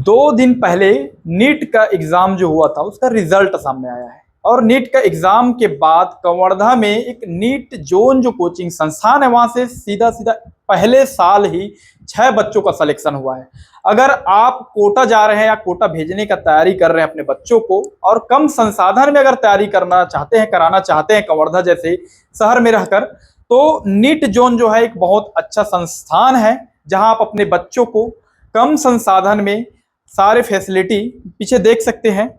2 दिन पहले नीट का एग्जाम जो हुआ था उसका रिजल्ट सामने आया है और नीट का एग्जाम के बाद कवर्धा में एक नीट जोन जो कोचिंग संस्थान है वहां से सीधा सीधा पहले साल ही 6 बच्चों का सिलेक्शन हुआ है। अगर आप कोटा जा रहे हैं या कोटा भेजने का तैयारी कर रहे हैं अपने बच्चों को और कम संसाधन में अगर तैयारी करना चाहते हैं कराना चाहते हैं कवर्धा जैसे शहर में रहकर, तो नीट जोन जो है एक बहुत अच्छा संस्थान है जहां आप अपने बच्चों को कम संसाधन में सारे फैसिलिटी पीछे देख सकते हैं।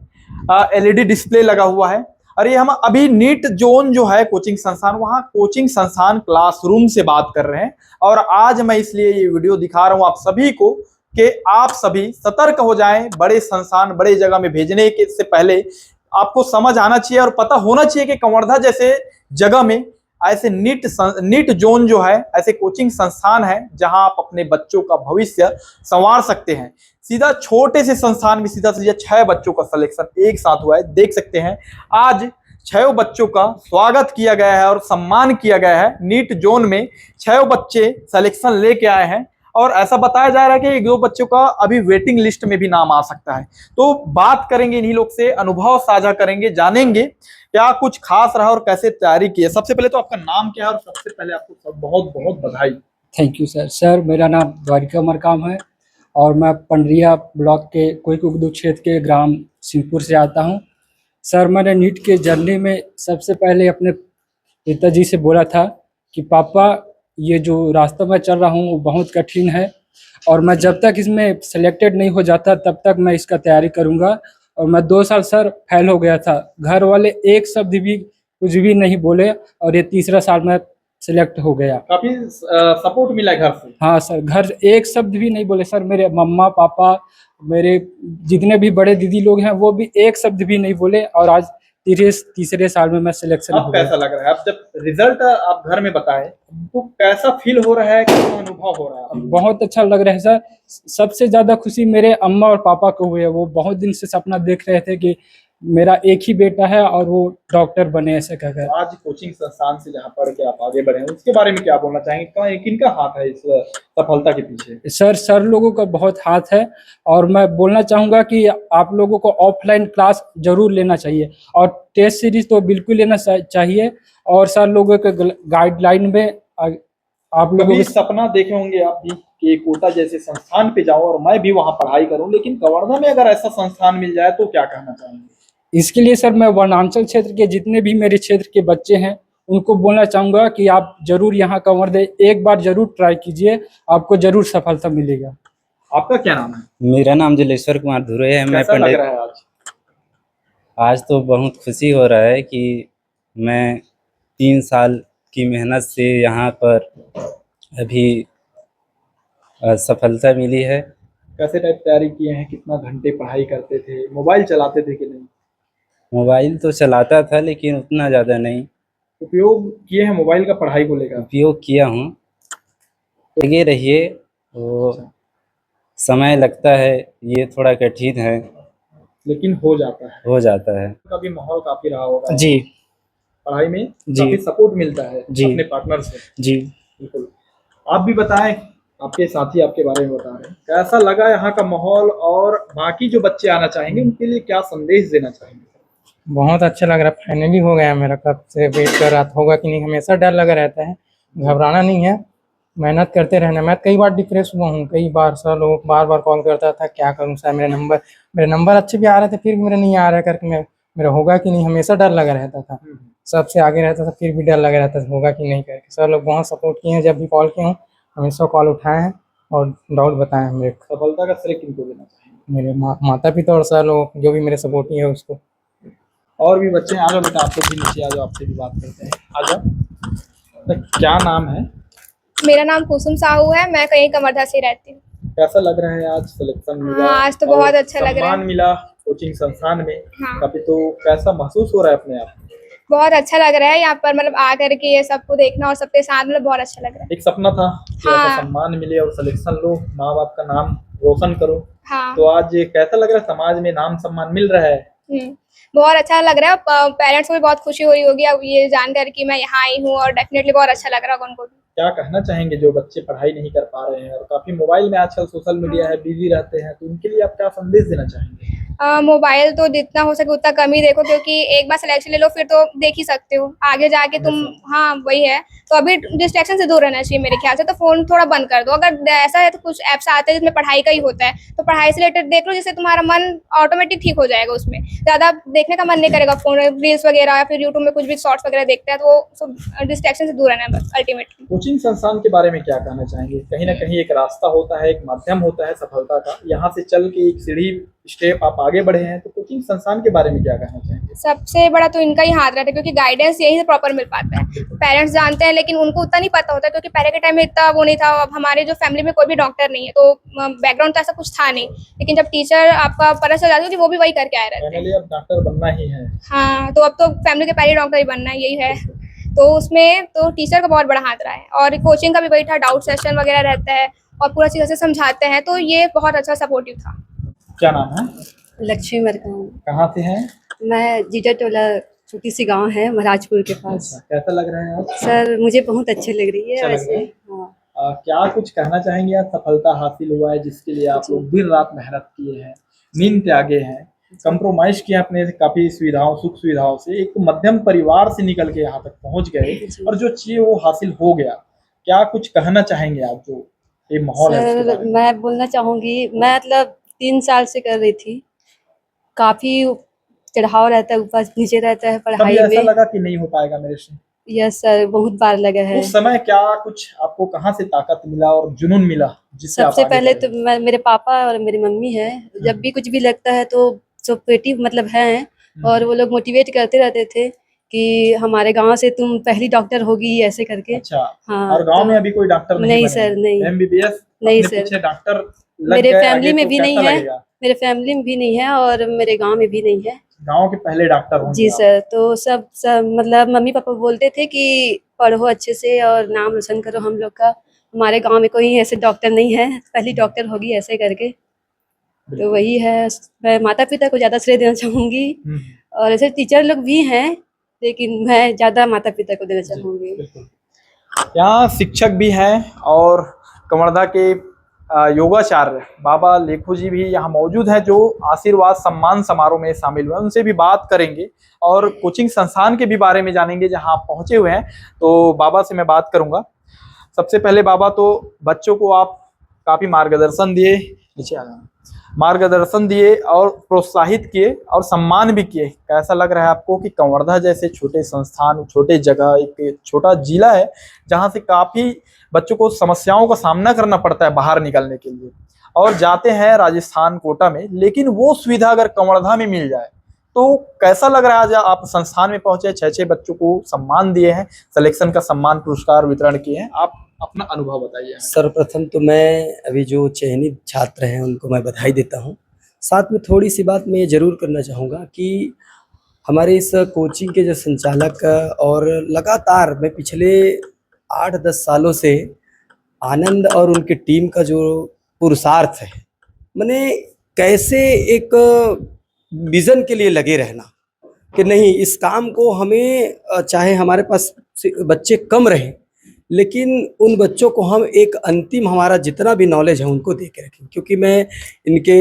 एलईडी डिस्प्ले लगा हुआ है और ये हम अभी नीट जोन जो है कोचिंग संस्थान, वहाँ कोचिंग संस्थान क्लासरूम से बात कर रहे हैं। और आज मैं इसलिए ये वीडियो दिखा रहा हूँ आप सभी को कि आप सभी सतर्क हो जाएं। बड़े संस्थान बड़े जगह में भेजने के से पहले आपको समझ आना चाहिए और पता होना चाहिए कि कवर्धा जैसे जगह में ऐसे नीट जोन जो है ऐसे कोचिंग संस्थान है जहां आप अपने बच्चों का भविष्य संवार सकते हैं। सीधा छोटे से संस्थान में सीधा 6 बच्चों का सिलेक्शन एक साथ हुआ है। देख सकते हैं आज 6 बच्चों का स्वागत किया गया है और सम्मान किया गया है। नीट जोन में 6 बच्चे सिलेक्शन लेके आए हैं और ऐसा बताया जा रहा है कि 2 बच्चों का अभी वेटिंग लिस्ट में भी नाम आ सकता है। तो बात करेंगे इन्हीं लोग से, अनुभव साझा करेंगे, जानेंगे क्या कुछ खास रहा और कैसे तैयारी की है। सबसे पहले तो आपका नाम क्या है और सबसे पहले आपको बहुत बहुत बधाई। Thank you sir. मेरा नाम द्वारिका मरकाम है और मैं पंडरिया ब्लॉक के कोईकुगदू क्षेत्र के ग्राम सिंहपुर से आता हूं। सर मैंने नीट के जर्नी में सबसे पहले अपने पिताजी से बोला था कि पापा ये जो रास्ता मैं चल रहा हूँ वो बहुत कठिन है और मैं जब तक इसमें सिलेक्टेड नहीं हो जाता तब तक मैं इसका तैयारी करूँगा। और मैं 2 साल सर फेल हो गया था, घर वाले एक शब्द भी कुछ भी नहीं बोले और ये तीसरा साल में सिलेक्ट हो गया। काफी सपोर्ट मिला घर से? हाँ सर, घर एक शब्द भी नहीं बोले सर। मेरे मम्मा पापा, मेरे जितने भी बड़े दीदी लोग हैं वो भी एक शब्द भी नहीं बोले और आज तीसरे साल में मैं सिलेक्शन हो गया। कैसा लग रहा है अब जब रिजल्ट आप घर में बताए तो कैसा फील हो रहा है, कैसा अनुभव हो रहा है? बहुत अच्छा लग रहा है सर। सबसे ज्यादा खुशी मेरे अम्मा और पापा को हुई है। वो बहुत दिन से सपना देख रहे थे कि मेरा एक ही बेटा है और वो डॉक्टर बने ऐसे कहकर। आज कोचिंग संस्थान से जहाँ पढ़ के आप आगे बढ़े हैं उसके बारे में क्या बोलना चाहेंगे? किनका हाथ है इस सफलता के पीछे? सर लोगों का बहुत हाथ है और मैं बोलना चाहूंगा कि आप लोगों को ऑफलाइन क्लास जरूर लेना चाहिए और टेस्ट सीरीज तो बिल्कुल लेना चाहिए। और सर लोगों के गाइडलाइन में आप लोगों के सपना देखे होंगे आप भी कि कोटा जैसे संस्थान पे जाओ और मैं भी वहाँ पढ़ाई करूँ, लेकिन कवर्धा में अगर ऐसा संस्थान मिल जाए तो क्या कहना चाहेंगे? इसके लिए सर मैं वनांचल क्षेत्र के जितने भी मेरे क्षेत्र के बच्चे हैं उनको बोलना चाहूंगा कि आप जरूर यहाँ कवर्धा एक बार जरूर ट्राई कीजिए, आपको जरूर सफलता मिलेगा। आपका क्या नाम है? मेरा नाम जलेश्वर कुमार धुरे है। कैसा लग रहा है आज तो बहुत खुशी हो रहा है कि मैं 3 साल की मेहनत से यहाँ पर अभी सफलता मिली है। कैसे टाइप तैयारी किए हैं? कितना घंटे पढ़ाई करते थे? मोबाइल चलाते थे कि नहीं? मोबाइल तो चलाता था लेकिन उतना ज़्यादा नहीं। उपयोग किए हैं मोबाइल का पढ़ाई को लेकर? उपयोग किया हूँ। लगे रहिए, वो समय लगता है, ये थोड़ा कठिन है लेकिन हो जाता है। कभी माहौल काफी रहा होगा जी, पढ़ाई में जी, काफी सपोर्ट मिलता है जी, अपने पार्टनर से। जी बिल्कुल। आप भी बताएं, आपके साथी आपके बारे में बता रहे हैं, कैसा लगा यहाँ का माहौल और बाकी जो बच्चे आना चाहेंगे उनके लिए क्या संदेश देना चाहेंगे? बहुत अच्छा लग रहा है, फाइनली हो गया। मेरा कब से वेट कर रहा था, होगा कि नहीं। हमेशा डर लगा रहता है, घबराना नहीं है, मेहनत करते रहना। मैं कई बार डिप्रेस हुआ हूँ, कई बार सर लोग बार कॉल करता था क्या करूँ सर, मेरे नंबर अच्छे भी आ रहे थे फिर भी मेरे नहीं आ रहा करके मेरा होगा कि नहीं, हमेशा डर लगा रहता था। सबसे आगे रहता था फिर भी डर लगा रहता था होगा कि नहीं करके। सर लोग बहुत सपोर्ट किए हैं, जब भी कॉल किए हूँ हमेशा कॉल उठाए हैं और डाउट बताए हैं। मेरे सफलता का श्रेय किनको देना चाहेंगे? मेरे माता पिता और सर लोग जो भी मेरे सपोर्टी है उसको। और भी बच्चे आ जाओ बेटा, आप लोग भी नीचे आ जाओ, आपसे भी बात करते हैं। आ जाओ। क्या नाम है? मेरा नाम कुसुम साहू है, मैं कहीं कवर्धा से रहती हूँ। कैसा लग रहा है आज सिलेक्शन मिला? हाँ, आज तो बहुत अच्छा लग रहा है। सम्मान मिला कोचिंग संस्थान में। हाँ। काफी, तो कैसा महसूस हो रहा है अपने आप? बहुत अच्छा लग रहा है यहाँ पर, मतलब आकर के ये सबको देखना और सबके साथ, मतलब बहुत अच्छा लग रहा है। एक सपना था कि हाँ। ऐसा सम्मान मिले और सिलेक्शन लो, माँ बाप का नाम रोशन करो। हाँ। तो आज कैसा लग रहा है? समाज में नाम सम्मान मिल रहा है? बहुत अच्छा लग रहा है। पेरेंट्स को भी बहुत खुशी हो रही होगी अब ये जानकर कि मैं यहाँ आई हूँ और डेफिनेटली बहुत अच्छा लग रहा है उनको भी। क्या कहना चाहेंगे जो बच्चे पढ़ाई नहीं कर पा रहे हैं और काफी मोबाइल में आजकल सोशल मीडिया है, बिजी रहते हैं, तो उनके लिए आप क्या संदेश देना चाहेंगे? मोबाइल तो जितना हो सके उतना कम ही देखो, क्योंकि एक बार सिलेक्शन ले लो फिर तो देख ही सकते हो, आगे जाके तुम, हाँ वही है। तो अभी डिस्ट्रैक्शन से दूर रहना चाहिए मेरे ख्याल से, तो फोन थोड़ा बंद कर दो। अगर ऐसा है तो कुछ ऐप्स आते हैं जिसमें पढ़ाई का ही होता है, तो पढ़ाई से रिलेटेड देख लो, जिससे तुम्हारा मन ऑटोमेटिक ठीक हो जाएगा। उसमें ज्यादा देखने का मन नहीं करेगा, फोन रील्स वगैरह या फिर यूट्यूब में कुछ भी शॉर्ट्स वगैरह देखते हैं, तो डिस्ट्रैक्शन से दूर रहना है बस अल्टीमेटली। कोचिंग संस्थान के बारे में क्या कहना चाहेंगे? कहीं ना कहीं एक रास्ता होता है, एक माध्यम होता है सफलता का, यहाँ से चल के एक सीढ़ी स्टेप आप आगे बढ़े हैं, तो कोचिंग संस्थान के बारे में क्या कहना चाहेंगे? सबसे बड़ा तो इनका ही हाथ रहता है, क्योंकि गाइडेंस यही से प्रॉपर मिल पाता है। पेरेंट्स जानते हैं लेकिन उनको उतना नहीं पता होता, क्योंकि पहले के टाइम में इतना वो नहीं था। अब हमारे जो फैमिली में कोई भी डॉक्टर नहीं है, तो बैकग्राउंड तो ऐसा कुछ था नहीं, लेकिन जब टीचर आपका पता चल जाता है कि वो भी वही करके आए रहते हैं। फाइनली अब डॉक्टर बनना ही है। हाँ, तो अब तो फैमिली के पहले डॉक्टर ही बनना है, यही है। तो उसमें तो टीचर का बहुत बड़ा हाथ रहा है, और कोचिंग का भी वही था, डाउट सेशन वगैरह रहता है और पूरा चीज़ से समझाते हैं, तो ये बहुत अच्छा सपोर्टिव था। क्या नाम है? लक्ष्मी मरकाम। कहाँ से हैं? मैं जीजा टोला, छोटी सी गांव है महाराजपुर के पास। अच्छा, कैसा लग रहा है आप? सर मुझे बहुत अच्छी लग रही है अच्छा लग वैसे। रहा है? हाँ। क्या कुछ कहना चाहेंगे? आज सफलता हासिल हुआ है जिसके लिए आप लोग दिन रात मेहनत किए हैं, नींद त्यागे हैं, कंप्रोमाइज किया अपने काफी सुविधाओं, सुख सुविधाओं से, एक मध्यम परिवार से निकल के यहाँ तक पहुँच गए और जो चाहिए वो हासिल हो गया। क्या कुछ कहना चाहेंगे आप, जो ये माहौल है उसके सर बारे में? मैं बोलना चाहूँगी, मैं मतलब 3 साल से कर रही थी, काफ़ी चढ़ाव रहता है, ऊपर नीचे रहता है कभी पढ़ाई ऐसा में। लगा कि नहीं हो पाएगा मेरे से? यस सर, बहुत बार लगा है। उस समय क्या कुछ आपको कहाँ से ताकत मिला और जुनून मिला जिससे आप सबसे आगे पहले बढ़े? तो मेरे पापा और मेरी मम्मी है, जब भी कुछ भी लगता है तो सपोर्टिव मतलब हैं, और वो लोग मोटिवेट करते रहते थे कि हमारे गांव से तुम पहली डॉक्टर होगी, ऐसे करके। अच्छा। हाँ, और गांव तो में अभी कोई डॉक्टर नहीं नहीं बने सर, नहीं। एमबीबीएस नहीं अपने सर। पीछे डॉक्टर लग मेरे गए फैमिली आगे में तो भी नहीं कैसा है, लगेगा? मेरे फैमिली में भी नहीं है और मेरे गांव में भी नहीं है। गांव के पहले डॉक्टर होंगे जी आप। सर, तो सब मतलब मम्मी पापा बोलते थे कि पढ़ो अच्छे से और नाम रोशन करो हम लोग का, हमारे गांव में कोई ऐसे डॉक्टर नहीं है, पहली डॉक्टर होगी ऐसे करके। तो वही है, मैं माता पिता को ज़्यादा श्रेय देना चाहूँगी, हम्म, और ऐसे टीचर लोग भी हैं, लेकिन मैं ज़्यादा माता पिता को देना जी, चाहूँगी। बिल्कुल। यहाँ शिक्षक भी हैं और कवर्धा के योगाचार्य बाबा लेखू जी भी यहाँ मौजूद हैं, जो आशीर्वाद सम्मान समारोह में शामिल हुए। उनसे भी बात करेंगे और कोचिंग संस्थान के भी बारे में जानेंगे जहाँ आप पहुँचे हुए हैं। तो बाबा से मैं बात करूँगा। सबसे पहले बाबा, तो बच्चों को आप काफ़ी मार्गदर्शन दिए, नीचे आ जाना, मार्गदर्शन दिए और प्रोत्साहित किए और सम्मान भी किए। कैसा लग रहा है आपको कि कवर्धा जैसे छोटे संस्थान, छोटे जगह, एक छोटा जिला है जहाँ से काफ़ी बच्चों को समस्याओं का सामना करना पड़ता है बाहर निकलने के लिए, और जाते हैं राजस्थान कोटा में, लेकिन वो सुविधा अगर कवर्धा में मिल जाए तो कैसा लग रहा है? आज आप संस्थान में पहुंचे, 6 बच्चों को सम्मान दिए हैं, सिलेक्शन का सम्मान पुरस्कार वितरण किए हैं, आप अपना अनुभव बताइए। सर्वप्रथम तो मैं अभी जो चयनित छात्र हैं उनको मैं बधाई देता हूं। साथ में थोड़ी सी बात मैं ये ज़रूर करना चाहूँगा कि हमारे इस कोचिंग के जो संचालक और लगातार मैं पिछले 8-10 सालों से आनंद और उनकी टीम का जो पुरुषार्थ है, मैंने कैसे एक विज़न के लिए लगे रहना कि नहीं, इस काम को हमें चाहे हमारे पास बच्चे कम रहें, लेकिन उन बच्चों को हम एक अंतिम हमारा जितना भी नॉलेज है उनको दे के रखें। क्योंकि मैं इनके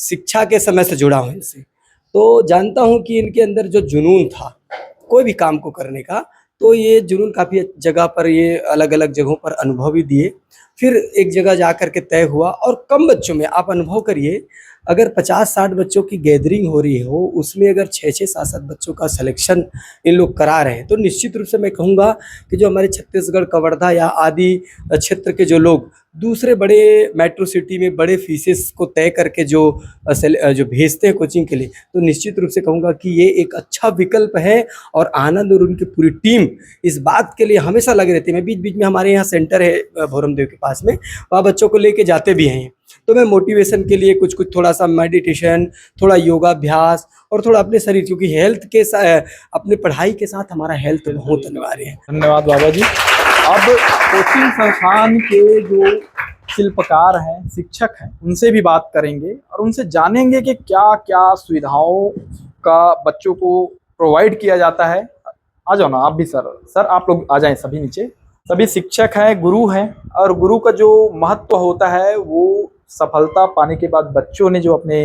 शिक्षा के समय से जुड़ा हूँ इनसे, तो जानता हूँ कि इनके अंदर जो जुनून था कोई भी काम को करने का, तो ये जुनून काफ़ी जगह पर, ये अलग अलग जगहों पर अनुभव भी दिए, फिर एक जगह जा कर के तय हुआ। और कम बच्चों में आप अनुभव करिए, अगर 50-60 बच्चों की गैदरिंग हो रही हो, उसमें अगर 6-6, 7-7 बच्चों का सिलेक्शन इन लोग करा रहे हैं, तो निश्चित रूप से मैं कहूँगा कि जो हमारे छत्तीसगढ़, कवर्धा या आदि क्षेत्र के जो लोग दूसरे बड़े मेट्रो सिटी में बड़े फीसेस को तय करके जो भेजते हैं कोचिंग के लिए, तो निश्चित रूप से कहूँगा कि ये एक अच्छा विकल्प है। और आनंद और उनकी पूरी टीम इस बात के लिए हमेशा लगे रहती है। मैं बीच बीच में, हमारे यहाँ सेंटर है भोरम देव के पास में, वहाँ बच्चों को लेके जाते भी हैं, तो मैं मोटिवेशन के लिए कुछ कुछ थोड़ा सा मेडिटेशन, थोड़ा योगाभ्यास और थोड़ा अपने शरीर, क्योंकि हेल्थ के अपने पढ़ाई के साथ हमारा हेल्थ बहुत अनिवार्य है। धन्यवाद बाबा जी। अब कोचिंग संस्थान के जो शिल्पकार हैं, शिक्षक हैं, उनसे भी बात करेंगे और उनसे जानेंगे कि क्या क्या सुविधाओं का बच्चों को प्रोवाइड किया जाता है। आ जाओ ना आप भी सर, आप लोग आ जाएं सभी नीचे। सभी शिक्षक हैं, गुरु हैं, और गुरु का जो महत्व होता है वो सफलता पाने के बाद बच्चों ने जो अपने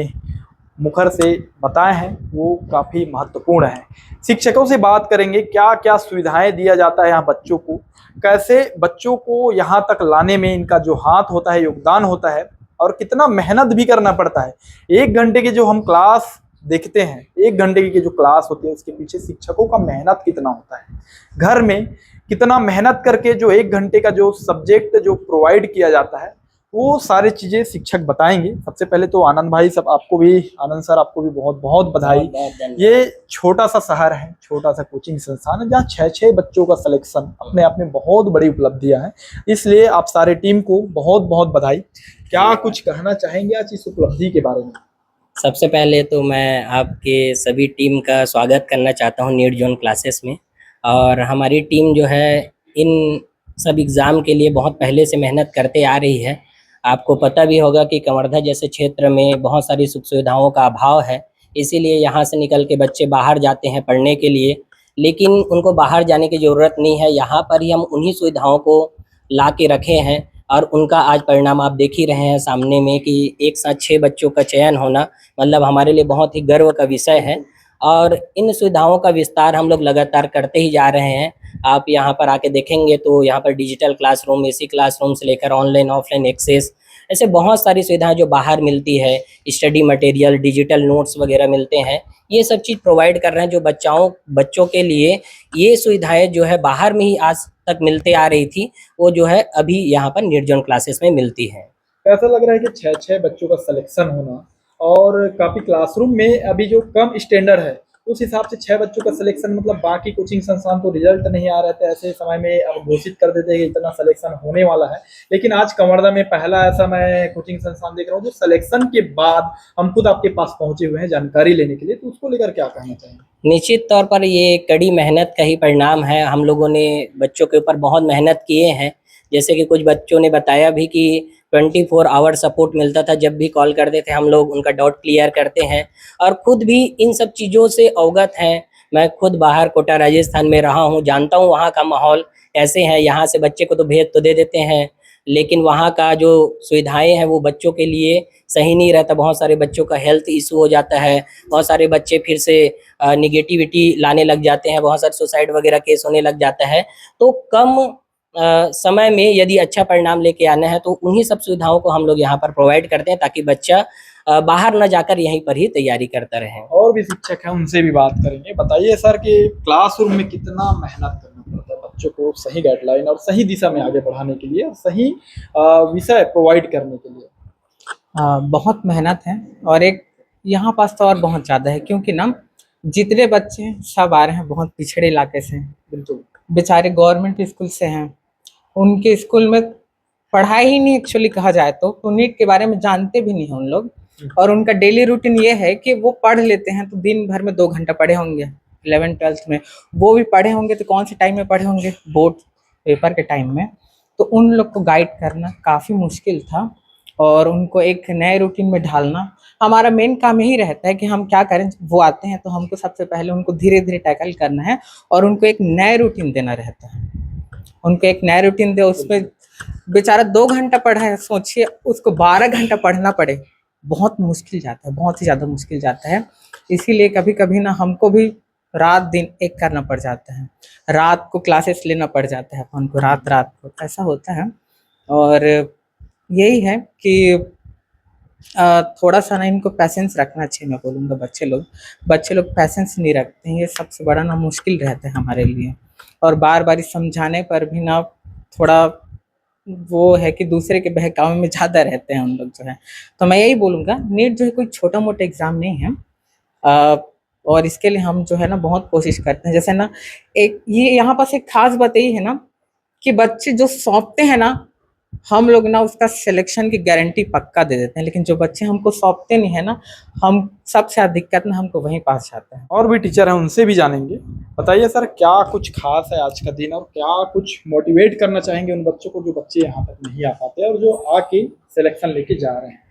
मुखर से बताए हैं वो काफ़ी महत्वपूर्ण है। शिक्षकों से बात करेंगे, क्या क्या सुविधाएं दिया जाता है यहाँ बच्चों को, कैसे बच्चों को यहाँ तक लाने में इनका जो हाथ होता है, योगदान होता है, और कितना मेहनत भी करना पड़ता है। 1 घंटे की जो हम क्लास देखते हैं, 1 घंटे की जो क्लास होती है उसके पीछे शिक्षकों का मेहनत कितना होता है, घर में कितना मेहनत करके जो 1 घंटे का जो सब्जेक्ट जो प्रोवाइड किया जाता है वो सारी चीज़ें शिक्षक बताएंगे। सबसे पहले तो आनंद भाई, सब आपको भी, आनंद सर आपको भी बहुत बहुत बधाई। ये छोटा सा शहर है, छोटा सा कोचिंग संस्थान है जहाँ 6-6 बच्चों का सिलेक्शन अपने आप में बहुत बड़ी उपलब्धियां हैं, इसलिए आप सारे टीम को बहुत बहुत बधाई। क्या कुछ कहना चाहेंगे आज इस उपलब्धि के बारे में? सबसे पहले तो मैं आपके सभी टीम का स्वागत करना चाहता हूँ नीट जोन क्लासेस में। और हमारी टीम जो है इन सब एग्ज़ाम के लिए बहुत पहले से मेहनत करते आ रही है। आपको पता भी होगा कि कवर्धा जैसे क्षेत्र में बहुत सारी सुख सुविधाओं का अभाव है, इसीलिए यहाँ से निकल के बच्चे बाहर जाते हैं पढ़ने के लिए, लेकिन उनको बाहर जाने की ज़रूरत नहीं है। यहाँ पर ही हम उन्हीं सुविधाओं को ला के रखे हैं और उनका आज परिणाम आप देख ही रहे हैं सामने में कि एक साथ 6 बच्चों का चयन होना मतलब हमारे लिए बहुत ही गर्व का विषय है। और इन सुविधाओं का विस्तार हम लोग लगातार करते ही जा रहे हैं। आप यहाँ पर आके देखेंगे तो यहाँ पर डिजिटल क्लासरूम, एसी क्लासरूम से लेकर ऑनलाइन ऑफलाइन एक्सेस, ऐसे बहुत सारी सुविधाएं जो बाहर मिलती है, स्टडी मटेरियल, डिजिटल नोट्स वगैरह मिलते हैं, ये सब चीज़ प्रोवाइड कर रहे हैं। जो बच्चों के लिए ये सुविधाएं जो है बाहर में ही आज तक मिलते आ रही थी, वो जो है अभी यहाँ पर नीट जोन क्लासेस में मिलती है। ऐसा लग रहा है कि 6-6 बच्चों का सिलेक्शन होना और काफ़ी क्लासरूम में अभी जो कम स्टैंडर्ड है उस हिसाब से 6 बच्चों का सिलेक्शन, मतलब बाकी कोचिंग संस्थान तो रिजल्ट नहीं आ रहे थे, ऐसे समय में अब घोषित कर देते हैं कि इतना सिलेक्शन होने वाला है, लेकिन आज कवर्धा में पहला ऐसा मैं कोचिंग संस्थान देख रहा हूँ जो सिलेक्शन के बाद हम खुद आपके पास पहुंचे हुए हैं जानकारी लेने के लिए, तो उसको लेकर क्या कहना चाहेंगे? निश्चित तौर पर ये कड़ी मेहनत का ही परिणाम है। हम लोगों ने बच्चों के ऊपर बहुत मेहनत किए हैं। जैसे कि कुछ बच्चों ने बताया भी कि 24 आवर सपोर्ट मिलता था, जब भी कॉल करते थे हम लोग उनका डाउट क्लियर करते हैं और खुद भी इन सब चीज़ों से अवगत हैं। मैं खुद बाहर कोटा राजस्थान में रहा हूँ, जानता हूँ वहाँ का माहौल कैसे है। यहाँ से बच्चे को तो भेज तो दे देते हैं, लेकिन वहाँ का जो सुविधाएं हैं वो बच्चों के लिए सही नहीं रहता। बहुत सारे बच्चों का हेल्थ इशू हो जाता है, बहुत सारे बच्चे फिर से निगेटिविटी लाने लग जाते हैं, बहुत सारे सुसाइड वगैरह केस होने लग जाता है। तो कम समय में यदि अच्छा परिणाम लेके आना है तो उन्हीं सब सुविधाओं को हम लोग यहाँ पर प्रोवाइड करते हैं ताकि बच्चा बाहर न जाकर यहीं पर ही तैयारी करता रहे। और भी शिक्षक हैं, उनसे भी बात करेंगे। बताइए सर कि क्लासरूम में कितना मेहनत करना पड़ता है बच्चों को सही गाइडलाइन और सही दिशा में आगे बढ़ाने के लिए, सही विषय प्रोवाइड करने के लिए? बहुत मेहनत है और एक यहाँ पास तो और बहुत ज़्यादा है, क्योंकि ना जितने बच्चे हैं सब आ रहे हैं बहुत पिछड़े इलाके से, बिल्कुल बेचारे गवर्नमेंट स्कूल से हैं, उनके स्कूल में पढ़ाई ही नहीं एक्चुअली कहा जाए तो नीट के बारे में जानते भी नहीं हैं उन लोग। और उनका डेली रूटीन ये है कि वो पढ़ लेते हैं तो दिन भर में 2 घंटा पढ़े होंगे, 11th-12th में वो भी पढ़े होंगे तो कौन से टाइम में पढ़े होंगे, बोर्ड पेपर के टाइम में। तो उन लोग को गाइड करना काफ़ी मुश्किल था और उनको एक नए रूटीन में ढालना हमारा मेन काम यही रहता है कि हम क्या करें। वो आते हैं तो हमको सबसे पहले उनको धीरे धीरे टैकल करना है और उनको एक नए रूटीन देना रहता है। उनको एक नया रूटीन दे, उसमें बेचारा 2 घंटा पढ़ा है, सोचिए उसको 12 घंटा पढ़ना पड़े, बहुत मुश्किल जाता है, बहुत ही ज़्यादा मुश्किल जाता है। इसीलिए कभी कभी ना हमको भी रात दिन एक करना पड़ जाता है, रात को क्लासेस लेना पड़ जाता है अपन को, रात को ऐसा होता है। और यही है कि थोड़ा सा ना इनको पैसेंस रखना चाहिए, मैं बोलूँगा। बच्चे लोग पैसेंस नहीं रखते हैं, ये सबसे बड़ा ना मुश्किल रहता है हमारे लिए। और बार बार समझाने पर भी ना थोड़ा वो है कि दूसरे के बहकावे में ज़्यादा रहते हैं उन लोग जो है। तो मैं यही बोलूँगा, नीट जो है कोई छोटा मोटा एग्ज़ाम नहीं है और इसके लिए हम जो है ना बहुत कोशिश करते हैं। जैसे ना एक ये यहाँ पास एक खास बात यही है ना कि बच्चे जो सौंपते हैं ना हम लोग ना उसका सिलेक्शन की गारंटी पक्का दे देते हैं, लेकिन जो बच्चे हमको सौंपते नहीं है ना, हम सबसे दिक्कत ना हमको वहीं पास जाता है। और भी टीचर हैं, उनसे भी जानेंगे। बताइए सर क्या कुछ खास है आज का दिन और क्या कुछ मोटिवेट करना चाहेंगे उन बच्चों को जो बच्चे यहाँ तक नहीं आ पाते और जो आके सिलेक्शन लेके जा रहे हैं?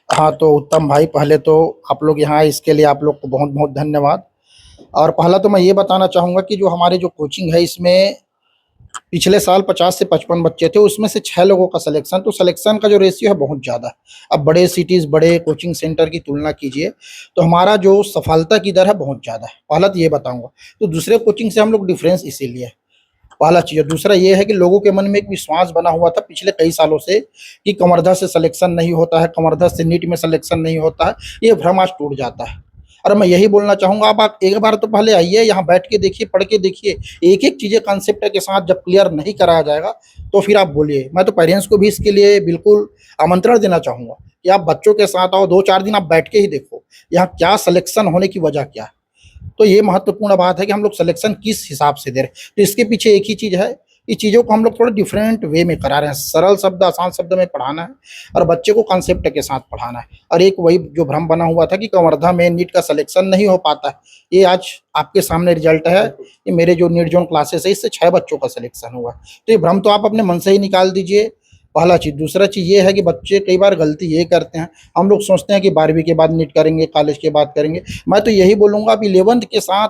हाँ, तो उत्तम भाई, पहले तो आप लोग यहाँ इसके लिए आप लोग को बहुत बहुत धन्यवाद। और पहला तो मैं ये बताना चाहूँगा कि जो हमारे जो कोचिंग है इसमें पिछले साल 50 से 55 बच्चे थे, उसमें से 6 लोगों का सिलेक्शन। तो सिलेक्शन का जो रेशियो है बहुत ज़्यादा है। अब बड़े सिटीज़, बड़े कोचिंग सेंटर की तुलना कीजिए तो हमारा जो सफलता की दर है बहुत ज़्यादा है। पहला तो ये बताऊंगा। तो दूसरे कोचिंग से हम लोग डिफरेंस इसीलिए है, पहला चीज़। और दूसरा ये है कि लोगों के मन में एक विश्वास बना हुआ था पिछले कई सालों से कि कवर्धा से सिलेक्शन नहीं होता है, कवर्धा से नीट में सिलेक्शन नहीं होता है। ये भ्रम आज टूट जाता है। और मैं यही बोलना चाहूँगा, आप एक बार तो पहले आइए, यहाँ बैठ के देखिए, पढ़ के देखिए, एक एक चीज़ें कंसेप्ट के साथ जब क्लियर नहीं कराया जाएगा तो फिर आप बोलिए। मैं तो पेरेंट्स को भी इसके लिए बिल्कुल आमंत्रण देना चाहूँगा कि आप बच्चों के साथ आओ, 2-4 दिन आप बैठ के ही देखो यहाँ क्या सिलेक्शन होने की वजह क्या है। तो ये महत्वपूर्ण बात है कि हम लोग सिलेक्शन किस हिसाब से दे रहे हैं। तो इसके पीछे एक ही चीज़ है, ये चीज़ों को हम लोग थोड़ा डिफरेंट वे में करा रहे हैं। सरल शब्द, आसान शब्द में पढ़ाना है और बच्चे को कॉन्सेप्ट के साथ पढ़ाना है। और एक वही जो भ्रम बना हुआ था कि कवर्धा में नीट का सिलेक्शन नहीं हो पाता है, ये आज आपके सामने रिजल्ट है। ये मेरे जो नीट जोन क्लासेस है, इससे 6 बच्चों का सिलेक्शन हुआ। तो ये भ्रम तो आप अपने मन से ही निकाल दीजिए, पहला चीज़। दूसरा चीज़ ये है कि बच्चे कई बार गलती ये करते हैं, हम लोग सोचते हैं कि 12वीं के बाद नीट करेंगे, कॉलेज के बाद करेंगे। मैं तो यही बोलूँगा, अब 11th के साथ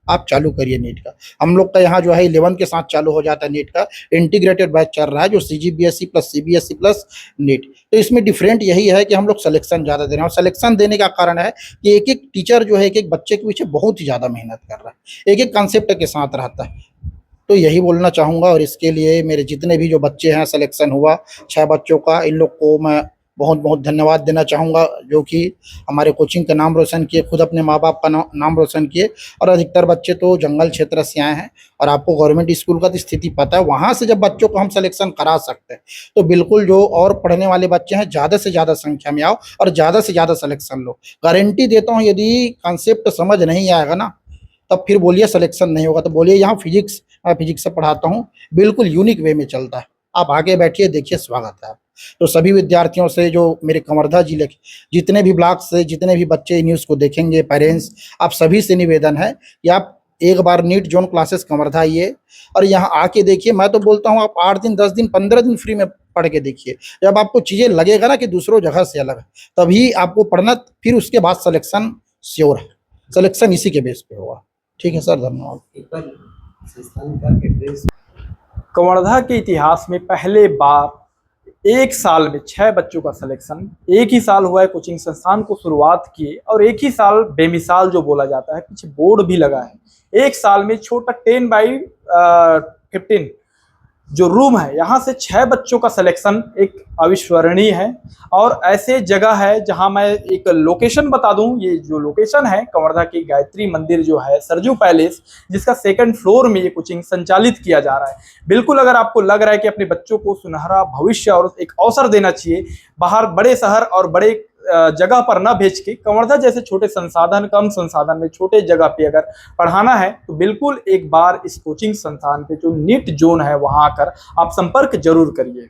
आप चालू करिए नीट का। हम लोग का यहाँ जो है 11th के साथ चालू हो जाता है नीट का। इंटीग्रेटेड बैच चल रहा है जो CGBSE plus CBSE plus NEET. तो इसमें डिफरेंट यही है कि हम लोग सिलेक्शन ज़्यादा दे रहे हैं। और सिलेक्शन देने का कारण है कि एक एक टीचर जो है एक एक बच्चे के पीछे बहुत ही ज़्यादा मेहनत कर रहा है, एक एक कॉन्सेप्ट के साथ रहता है। तो यही बोलना चाहूँगा। और इसके लिए मेरे जितने भी जो बच्चे हैं, सिलेक्शन हुआ 6 बच्चों का, इन लोग को मैं बहुत बहुत धन्यवाद देना चाहूँगा, जो कि हमारे कोचिंग का नाम रोशन किए, खुद अपने माँ बाप का नाम रोशन किए। और अधिकतर बच्चे तो जंगल क्षेत्र से आए हैं और आपको गवर्नमेंट स्कूल का तो स्थिति पता है, वहाँ से जब बच्चों को हम सिलेक्शन करा सकते हैं तो बिल्कुल जो और पढ़ने वाले बच्चे हैं ज़्यादा से ज़्यादा संख्या में आओ और ज़्यादा से ज़्यादा सिलेक्शन लो। गारंटी देता हूँ, यदि कॉन्सेप्ट समझ नहीं आएगा ना तब फिर बोलिए सिलेक्शन नहीं होगा। तो बोलिए यहाँ फिजिक्स, मैं फिजिक्स से पढ़ाता हूँ, बिल्कुल यूनिक वे में चलता है। आप आगे बैठिए, देखिए, स्वागत है आप। तो सभी विद्यार्थियों से, जो मेरे कवर्धा जिले के जितने भी ब्लॉक से जितने भी बच्चे न्यूज़ को देखेंगे, पेरेंट्स, आप सभी से निवेदन है कि आप एक बार नीट जोन क्लासेस कवर्धा आइए और यहाँ आके देखिए। मैं तो बोलता हूँ आप 8 दिन, 10 दिन, 15 दिन फ्री में पढ़ के देखिए। जब आपको चीज़ें लगेगा ना कि दूसरों जगह से अलग है, तभी आपको पढ़ना, फिर उसके बाद सिलेक्शन श्योर है। सिलेक्शन इसी के बेस पे होगा। ठीक है सर, धन्यवाद। कवर्धा के इतिहास में पहले बार एक साल में 6 बच्चों का सिलेक्शन एक ही साल हुआ है। कोचिंग संस्थान को शुरुआत किए और एक ही साल बेमिसाल जो बोला जाता है, पीछे बोर्ड भी लगा है। एक साल में छोटा 10x15 जो रूम है, यहाँ से 6 बच्चों का सिलेक्शन एक अविस्मरणीय है। और ऐसे जगह है जहाँ मैं एक लोकेशन बता दूं, ये जो लोकेशन है कवर्धा की गायत्री मंदिर जो है, सरजू पैलेस, जिसका 2nd फ्लोर में ये कोचिंग संचालित किया जा रहा है। बिल्कुल अगर आपको लग रहा है कि अपने बच्चों को सुनहरा भविष्य और एक अवसर देना चाहिए, बाहर बड़े शहर और बड़े जगह पर न भेज के कवर्धा जैसे छोटे संसाधन, कम संसाधन में छोटे जगह पे अगर पढ़ाना है तो बिल्कुल एक बार इस कोचिंग संस्थान पे जो नीट जोन है वहां आकर आप संपर्क जरूर करिए।